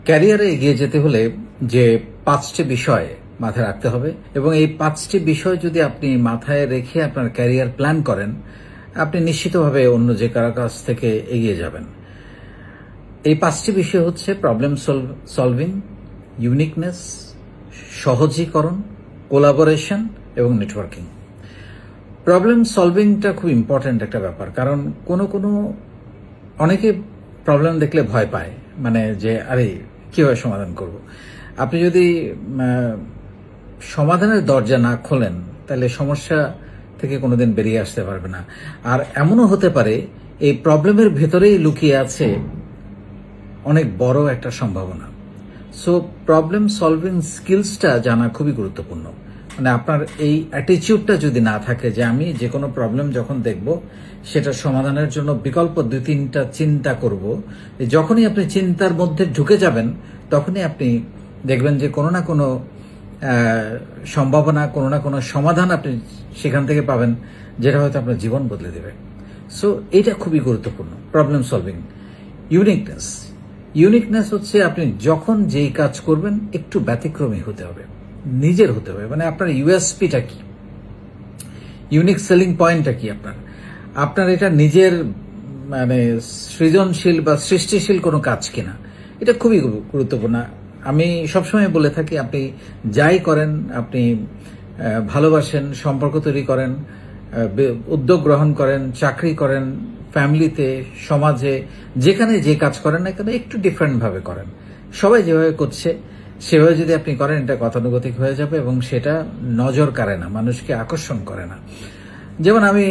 ক্যারিয়ারে এগিয়ে যেতে হলে যে 5টি বিষয় মাথায় রাখতে হবে এবং এই 5টি বিষয় যদি আপনি মাথায় রেখে আপনার ক্যারিয়ার প্ল্যান করেন, আপনি নিশ্চিতভাবে অন্য যে কারো কাছ থেকে এগিয়ে যাবেন। এই 5টি বিষয় হচ্ছে প্রবলেম সলভিং, ইউনিকনেস, সহজীকরণ, কোলাবোরেশন এবং নেটওয়ার্কিং। প্রবলেম সলভিংটা খুব ইম্পর্ট্যান্ট একটা ব্যাপার, কারণ অনেকে প্রবলেম দেখলে ভয় পায়, মানে যে আরে কিভাবে সমাধান করব। আপনি যদি সমাধানের দরজা না খোলেন তাহলে সমস্যা থেকে কোনোদিন বেরিয়ে আসতে পারবে না। আর এমনও হতে পারে এই প্রবলেমের ভেতরেই লুকিয়ে আছে অনেক বড় একটা সম্ভাবনা। সো প্রবলেম সলভিং স্কিলসটা জানা খুবই গুরুত্বপূর্ণ। মানে আপনার এই অ্যাটিটিউডটা যদি না থাকে যে আমি যে কোনো প্রবলেম যখন দেখব সেটা সমাধানের জন্য বিকল্প 2-3টা চিন্তা করব, যখনই আপনি চিন্তার মধ্যে ঢুকে যাবেন তখনই আপনি দেখবেন যে কোনো না কোনো সম্ভাবনা, কোনো না কোনো সমাধান আপনি সেখান থেকে পাবেন, যেটা হয়তো আপনার জীবন বদলে দেবে। সো এটা খুবই গুরুত্বপূর্ণ। Problem solving. ইউনিকনেস হচ্ছে আপনি যখন যেই কাজ করবেন একটু ব্যতিক্রমী হতে হবে, নিজের হতে হবে। মানে আপনার ইউএসপিটা কি, ইউনিক সেলিং পয়েন্টটা কি, আপনার এটা নিজের মানে সৃজনশীল বা সৃষ্টিশীল কোনো কাজ কিনা, এটা খুবই গুরুত্বপূর্ণ। আমি সবসময় বলে থাকি আপনি যাই করেন, আপনি ভালোবাসেন, সম্পর্ক তৈরি করেন, উদ্যোগ গ্রহণ করেন, চাকরি করেন, ফ্যামিলিতে, সমাজে, যেখানে যে কাজ করেন না কেন একটু ডিফারেন্ট ভাবে করেন। সবাই যেভাবে করছে সেভাবে যদি আপনি করেন এটা গতানুগতিক হয়ে যাবে এবং সেটা নজর কাড়ে না, মানুষকে আকর্ষণ করে না। যেমন আমি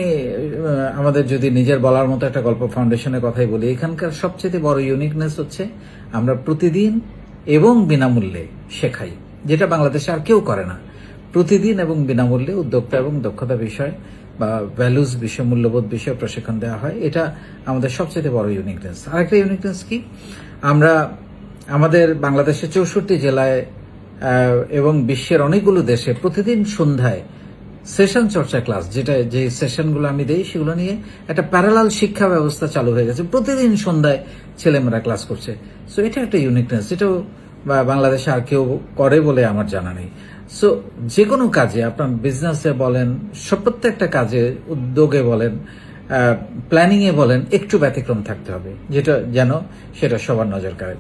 আমাদের যদি নিজের বলার মতো একটা গল্প ফাউন্ডেশনের কথাই বলি, এখানকার সবচেয়ে বড় ইউনিকনেস হচ্ছে আমরা প্রতিদিন এবং বিনামূল্যে শেখাই, যেটা বাংলাদেশে আর কেউ করে না। প্রতিদিন এবং বিনামূল্যে উদ্যোক্তা এবং দক্ষতা বিষয় বা ভ্যালুজ বিষয়, মূল্যবোধ বিষয়ে প্রশিক্ষণ দেওয়া হয়। এটা আমাদের সবচেয়ে বড় ইউনিকনেস। আরেকটা ইউনিকনেস কি, আমরা আমাদের বাংলাদেশের 64 জেলায় এবং বিশ্বের অনেকগুলো দেশে প্রতিদিন সন্ধ্যায় সেশন চর্চা ক্লাস, যে সেশনগুলো আমি দেই সেগুলো নিয়ে একটা প্যারালাল শিক্ষা ব্যবস্থা চালু হয়ে গেছে। প্রতিদিন সন্ধ্যায় ছেলেমেয়েরা ক্লাস করছে। সো এটা একটা ইউনিকনেস, এটাও বাংলাদেশে আর কেউ করে বলে আমার জানা নেই। সো যে কোনো কাজে, আপনার বিজনেসে বলেন, প্রত্যেকটা কাজে, উদ্যোগে বলেন, প্ল্যানিং এ বলেন, একটু ব্যতিক্রম থাকতে হবে, যেটা যেন সেটা সবার নজর কাড়ে।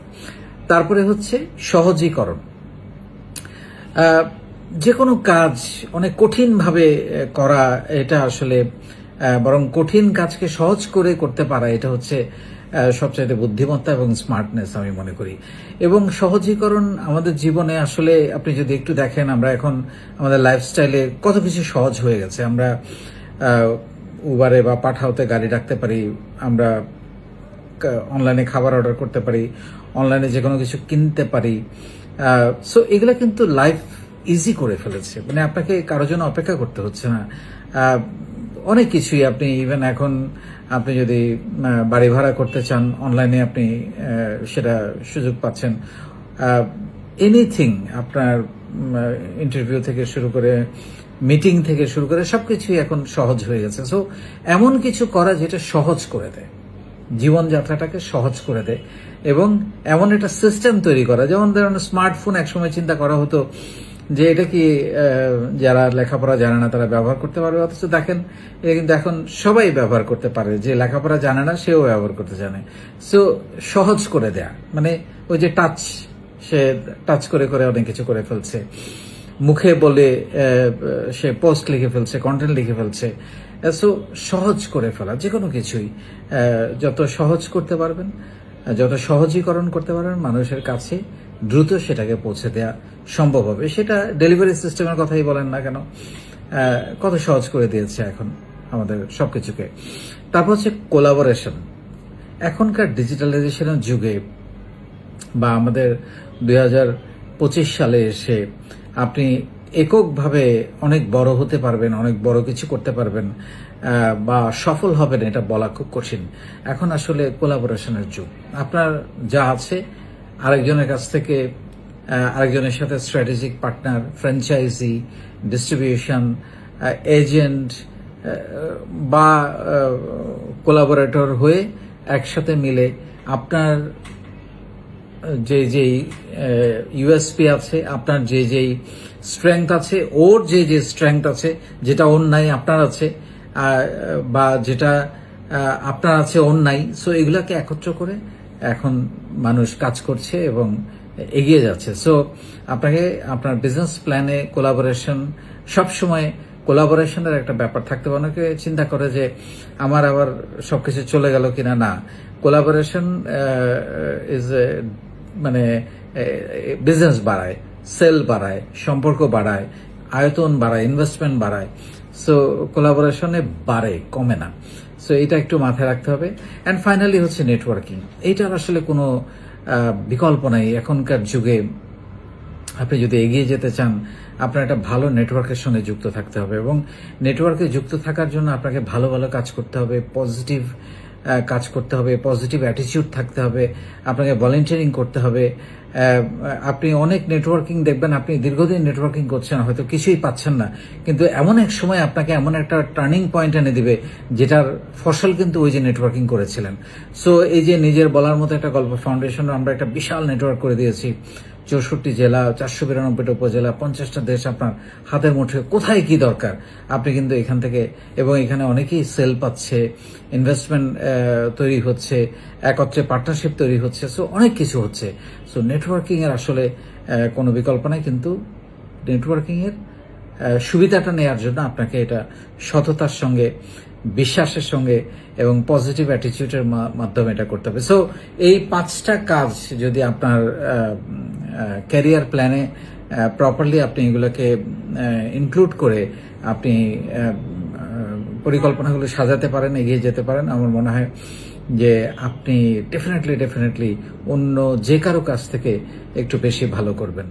তারপরে হচ্ছে সহজীকরণ। যে কোনো কাজ অনেক কঠিন ভাবে করা, এটা আসলে বরং কঠিন কাজকে সহজ করে করতে পারা, এটা হচ্ছে সবচাইতে বুদ্ধিমত্তা এবং স্মার্টনেস আমি মনে করি। এবং সহজীকরণ আমাদের জীবনে আসলে আপনি যদি একটু দেখেন, আমরা এখন আমাদের লাইফস্টাইলে কত কিছু সহজ হয়ে গেছে। আমরা উবারে বা পাঠাওতে গাড়ি রাখতে পারি, আমরা অনলাইনে খাবার অর্ডার করতে পারি, অনলাইনে যে কোনো কিছু কিনতে পারি। সো এগুলো কিন্তু লাইফ ইজি করে ফেলেছে, মানে আপনাকে কারোর জন্য অপেক্ষা করতে হচ্ছে না। অনেক কিছুই আপনি ইভেন এখন আপনি যদি বাড়ি ভাড়া করতে চান, অনলাইনে আপনি সেটা সুযোগ পাচ্ছেন। এনিথিং, আপনার ইন্টারভিউ থেকে শুরু করে, মিটিং থেকে শুরু করে সবকিছুই এখন সহজ হয়ে গেছে। সো এমন কিছু করা যেটা সহজ করে দেয়, জীবনযাত্রাটাকে সহজ করে দেয়, এবং এমন একটা সিস্টেম তৈরি করা, যেমন ধরুন স্মার্টফোন একসময় চিন্তা করা হতো যে এটা কি যারা লেখাপড়া জানে না তারা ব্যবহার করতে পারবে, অথচ দেখেন এটা কিন্তু এখন সবাই ব্যবহার করতে পারে, যে লেখাপড়া জানে না সেও ব্যবহার করতে জানে। সো সহজ করে দেয়া, মানে ওই যে টাচ, সে টাচ করে করে অনেক কিছু করে ফেলছে, মুখে বলে সে পোস্ট লিখে ফেলছে, কন্টেন্ট লিখে ফেলছে। সো সহজ করে ফেলা, যে কোনো কিছুই যত সহজ করতে পারবেন, যত সহজীকরণ করতে পারবেন মানুষের কাছে, দ্রুত সেটাকে পৌঁছে দেওয়া সম্ভব হবে। সেটা ডেলিভারি সিস্টেমের কথাই বলেন না কেন, কত সহজ করে দিয়েছে এখন আমাদের সবকিছুকে। তারপর হচ্ছে কোলাবোরেশন। এখনকার ডিজিটালাইজেশনের যুগে বা আমাদের 2025 সালে এসে আপনি এককভাবে অনেক বড় হতে পারবেন, অনেক বড় কিছু করতে পারবেন বা সফল হবেন, এটা বলা খুব কঠিন। এখন আসলে কোলাবোরেশনের যুগ। আপনার যা আছে আরেকজনের কাছ থেকে, আরেকজনের সাথে strategic partner, franchise, distribution, agent বা কোলাবোরেটর হয়ে একসাথে মিলে আপনার যে যেই ইউএসপি আছে, আপনার যে যেই স্ট্রেংথ আছে, ওর যে যে স্ট্রেংথ আছে, যেটা ওর নাই আপনার আছে, বা যেটা আপনার আছে ওর নাই, সো এগুলাকে একত্র করে এখন মানুষ কাজ করছে এবং এগিয়ে যাচ্ছে। সো আপনাকে আপনার বিজনেস প্ল্যানে কোলাবোরেশন, সবসময় কোলাবোরেশনের একটা ব্যাপার থাকতে হবে। অনেকে চিন্তা করে যে আমার আবার সবকিছু চলে গেল কিনা। না, কোলাবোরেশন ইজ মানে বিজনেস বাড়ায়, সেল বাড়ায়, সম্পর্ক বাড়ায়, আয়তন বাড়ায়, ইনভেস্টমেন্ট বাড়ায়। সো কোলাবোরেশনে বাড়ে, কমে না। সো এটা একটু মাথায় রাখতে হবে। অ্যান্ড ফাইনালি হচ্ছে নেটওয়ার্কিং। এইটার আসলে কোনো বিকল্প নাই। এখনকার যুগে আপনি যদি এগিয়ে যেতে চান, আপনার একটা ভালো নেটওয়ার্কের সঙ্গে যুক্ত থাকতে হবে, এবং নেটওয়ার্কে যুক্ত থাকার জন্য আপনাকে ভালো ভালো কাজ করতে হবে, পজিটিভ কাজ করতে হবে, পজিটিভ অ্যাটিটিউড থাকতে হবে, আপনাকে ভলেন্টিয়ারিং করতে হবে। আপনি অনেক নেটওয়ার্কিং দেখবেন, আপনি দীর্ঘদিন নেটওয়ার্কিং করছেন, হয়তো কিছুই পাচ্ছেন না, কিন্তু এমন এক সময় আপনাকে এমন একটা টার্নিং পয়েন্ট এনে দিবে যেটার ফসল কিন্তু ওই যে নেটওয়ার্কিং করেছিলেন। সো এই যে নিজের বলার মতো একটা গল্প ফাউন্ডেশন, আমরা একটা বিশাল নেটওয়ার্ক করে দিয়েছি। 64 জেলা, 492টা উপজেলা, 50টা দেশ আপনার হাতের মুঠোয়। কোথায় কি দরকার আপনি কিন্তু এখান থেকে, এবং এখানে অনেকেই সেল পাচ্ছে, ইনভেস্টমেন্ট তৈরি হচ্ছে, একত্রে পার্টনারশিপ তৈরি হচ্ছে। সো অনেক কিছু হচ্ছে। সো নেটওয়ার্কিং এর আসলে কোনো বিকল্প নাই, কিন্তু নেটওয়ার্কিং এর সুবিধাটা নেওয়ার জন্য আপনাকে এটা সততার সঙ্গে, বিশ্বাসের সঙ্গে এবং পজিটিভ অ্যাটিটিউডের মাধ্যমে এটা করতে হবে। সো এই 5টা কাজ যদি আপনার ক্যারিয়ার প্ল্যানে প্রপারলি আপনি এগুলোকে ইনক্লুড করে আপনি পরিকল্পনাগুলো সাজাতে পারেন, এগিয়ে যেতে পারেন, আমার মনে হয় যে আপনি ডেফিনেটলি অন্য যে কারো কাছ থেকে একটু বেশি ভালো করবেন।